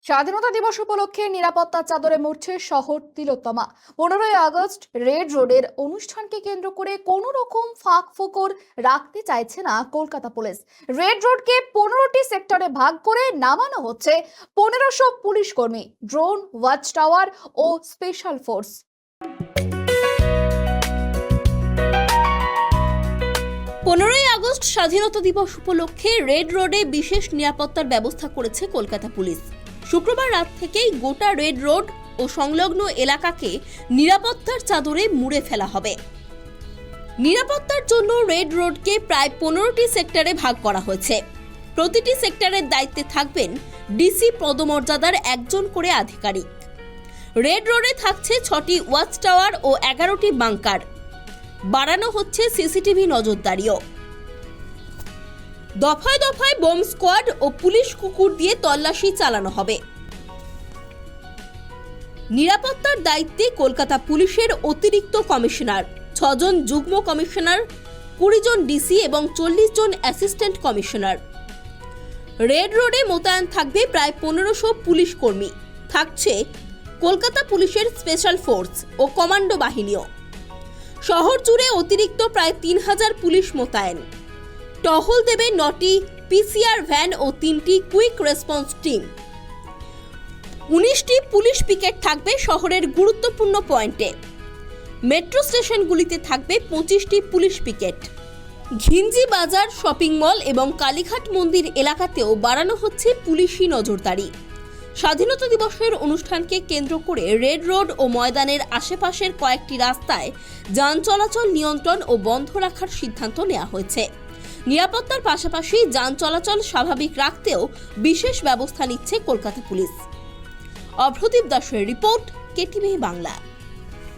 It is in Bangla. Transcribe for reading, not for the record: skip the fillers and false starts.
স্বাধীনতা দিবস উপলক্ষে নিরাপত্তার চাদরে মুড়ছে শহর তিলোত্তমা। 15ই আগস্ট রেড রোডের অনুষ্ঠানকে কেন্দ্র করে কোনো রকম ফাঁক ফোকর রাখতে চাইছে না কলকাতা পুলিশ। রেড রোডকে 15টি সেক্টরে ভাগ করে নামানো হচ্ছে 1500 পুলিশ কর্মী, ড্রোন, ওয়াচ টাওয়ার ও স্পেশাল ফোর্স। 15ই আগস্ট স্বাধীনতা দিবস উপলক্ষে রেড রোডে বিশেষ নিরাপত্তার ব্যবস্থা করেছে কলকাতা পুলিশ। শুক্রবার রাত থেকেই গোটা রেড রোড ও সংলগ্ন এলাকাকে নিরাপত্তার চাদরে মুড়ে ফেলা হবে। নিরাপত্তার জন্য রেড রোডকে প্রায় 15টি সেক্টরে ভাগ করা হয়েছে। প্রতিটি সেক্টরের দায়িত্বে থাকবেন ডিসি পদমর্যাদার একজন করে আধিকারিক। রেড রোডে থাকছে 6টি ওয়াচ টাওয়ার ও 11টি বাংকার। বাড়ানো হচ্ছে সিসিটিভি নজরদারিও। দফায় দফায় বোম স্কোয়াড ও পুলিশ কুকুর দিয়ে তল্লাশি চালানো হবে। নিরাপত্তার দায়িত্বে কলকাতা পুলিশের অতিরিক্ত কমিশনার, 6 জন যুগ্ম কমিশনার, 20 জন ডিসি এবং 40 জন অ্যাসিস্ট্যান্ট কমিশনার। রেড রোডে মোতায়েন থাকবে প্রায় 1500 পুলিশ কর্মী। থাকছে কলকাতা পুলিশের স্পেশাল ফোর্স ও কমান্ডো বাহিনীও। শহর জুড়ে অতিরিক্ত প্রায় 3000 পুলিশ মোতায়েন। টহল দেবে 9টি পিসিআর ভ্যান ও 3টি কুইক রেসপন্স টিম। 19টি পুলিশ পিকেট থাকবে শহরের গুরুত্বপূর্ণ পয়েন্টে। মেট্রো স্টেশনগুলিতে থাকবে 25টি পুলিশ পিকেট। ঘিঞ্জি বাজার, শপিং মল এবং কালীঘাট মন্দির এলাকাতেও বাড়ানো হচ্ছে পুলিশি নজরদারি। স্বাধীনতা দিবসের অনুষ্ঠানকে কেন্দ্র করে রেড রোড ও ময়দানের আশেপাশের কয়েকটি রাস্তায় যান চলাচল নিয়ন্ত্রণ ও বন্ধ রাখার সিদ্ধান্ত নেওয়া হয়েছে। নিরাপত্তার পাশাপাশি যান চলাচল স্বাভাবিক রাখতেও বিশেষ ব্যবস্থা নিচ্ছে কলকাতা পুলিশ। অভ্রদীপ দাসের রিপোর্ট, কেটিভি বাংলা।